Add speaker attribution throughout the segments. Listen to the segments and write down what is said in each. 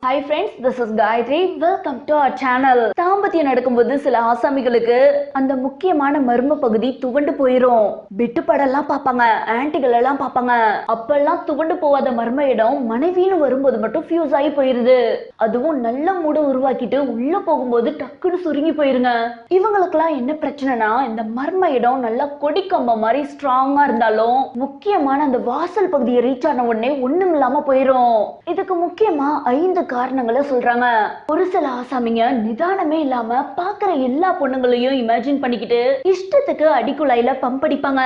Speaker 1: Hi friends, this is Gayatri. Welcome to our channel. தாம்பத்தியம் நடக்கும்போது சில ஆசாமிகளுக்கு அந்த முக்கியமான மர்ம பகுதி துவண்டு போயிரும். பிட்டு படம்லாம் பார்ப்பாங்க, ஆன்டிகள் எல்லாம் பார்ப்பாங்க. அப்பெல்லாம் துவண்டு போகாத மர்ம இடம் மனைவின்னு வரும்போது மட்டும் ஃபியூஸ் ஆகி போயிருது. அதுவும் நல்ல மூட உருவாக்கிட்டு உள்ள போகும்போது டக்குன்னு சுருங்கி போயிருங்க. இவங்களுக்கெல்லாம் என்ன பிரச்சனைனா இந்த மர்ம இடம் நல்லா கொடிக்கம்ப மாதிரி ஸ்ட்ராங்கா இருந்தாலும் முக்கியமான அந்த வாசல் பகுதியை ரீச் ஆன உடனே ஒண்ணும் இல்லாம போயிரும். இதுக்கு முக்கியமா 5 காரணங்களை சொல்றாங்க. ஒரு சில ஆசாமிங்க நிதானமே இல்லாம பாக்குற எல்லா பொண்ணுங்களையும் இமேஜின் பண்ணிக்கிட்டு இஷ்டத்துக்கு அடிக்குழாயில பம்ப் அடிப்பாங்க.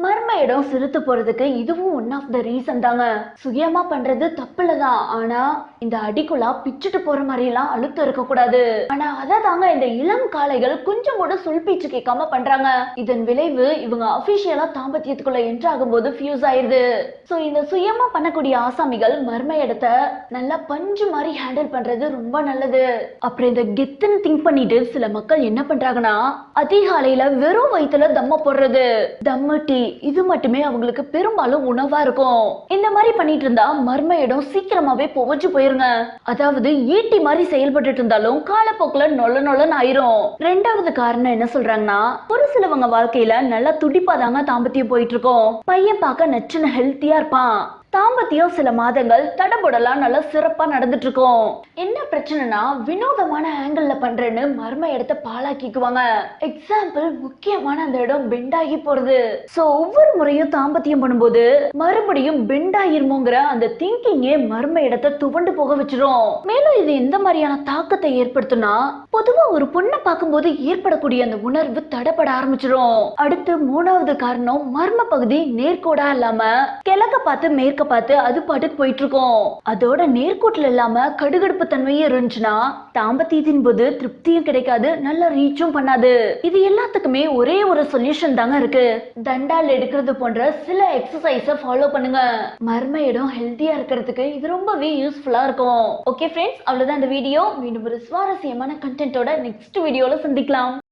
Speaker 1: மர்ம இடம் சிறுத்து போறதுக்கு இதுவும் ஒன் ஆஃப் த ரீசன் தாங்க. சுயமா பண்றது தப்புலதான், ஆனா இந்த அடிக்குழா பிச்சுட்டு போற மாதிரி எல்லாம் அழுத்தம் இருக்க கூடாது. ஆனா அதை தாங்க இந்த இளம் காளைகள் கொஞ்சம் கூட சொல் பேச்சு கேட்காம பண்றாங்க. இதன் விளைவு இவங்க அபிஷியலா தாம்பத்தியத்துக்குள்ள என்ட்ரு ஆகும்போது ஃபியூஸ் ஆயிருது. சோ இந்த சுயமா பண்ணக்கூடிய ஆசாமிகள் மர்ம இடத்தை நல்லா பஞ்சு மாதிரி ஹேண்டில் பண்றது ரொம்ப நல்லது. அப்புறம் இந்த கெத்துன்னு திங்க் பண்ணிட்டு சில மக்கள் என்ன பண்றாங்கன்னா அதிகாலையில வெறும் வயிற்றுல தம்ம போடுறது, தம்மு டீ, இது மட்டுமே அவங்களுக்கு பெரும்பாலும் உணவா இருக்கும். இந்த மாதிரி பண்ணிட்டு இருந்தா மர்ம இடம் சீக்கிரமாவே புவஞ்சு போயிருங்க. அதாவது ஈட்டி மாதிரி செயல்பட்டு இருந்தாலும் காலப்போக்குல நொல்ல நொல்லன்னு ஆயிரும். ரெண்டாவது காரணம் என்ன சொல்றாங்கன்னா, ஒரு சிலவங்க வாழ்க்கையில நல்லா துடிப்பாதாங்க தாம்பத்தியம் போயிட்டு இருக்கோம். பையன் பார்க்க நச்சுன்னு ஹெல்த்தியா இருப்பான். தாம்பத்தியம் சில மாதங்கள் தடபுடலாம் நல்லா சிறப்பா நடந்துட்டு இருக்கும். என்ன பிரச்சனைனா வினோதமான ஆங்கிள் பண்றேன்னு மர்ம இடத்தை பாழாக்கிக்குவாங்க. எக்ஸாம்பிள், முக்கியமான அந்த இடம் பெண்டாகி போறது. சோ ஒவ்வொரு முறையும் தாம்பத்தியம் பண்ணும்போது மறுபடியும் பெண்டாயிருமோங்கிற அந்த திங்கிங்கே மர்ம இடத்தை துவண்டு போக வச்சிரும். மேலும் இது எந்த மாதிரியான தாக்கத்தை ஏற்படுத்தும்னா, பொதுவா ஒரு பொண்ணை பார்க்கும்போது ஏற்படக்கூடிய அந்த உணர்வு தடப்பட ஆரம்பிச்சிடும். அடுத்து மூணாவது காரணம், மர்ம பகுதி நேர்கோடா இல்லாம கிழக்க பார்த்து மேற்க பார்த்து அது பாட்டுக்கு போயிட்டு இருக்கும். அதோட நேர்கோட்டில் இல்லாம கடுகடுப்பு தன்மையும் இருந்துச்சுன்னா தாம்பத்தியத்தின் போது திருப்தியும் கிடைக்காது, நல்ல ரீச்சும் பண்ணாது. இது எல்லாத்துக்குமே ஒரே ஒரு சொல்யூஷன் தாங்க இருக்கு. தண்டால் எடுக்கிறது போன்ற சில எக்ஸசைஸை ஃபாலோ பண்ணுங்க. மர்ம இடம் ஹெல்த்தியா இருக்கிறதுக்கு இது ரொம்பவே யூஸ்ஃபுல்லா இருக்கும். ஓகே ஃப்ரெண்ட்ஸ், அவ்வளவுதான் இந்த வீடியோ. மீண்டும் ஒரு சுவாரஸ்யமான கண்டென்ட்டோட நெக்ஸ்ட் வீடியோல சந்திக்கலாம்.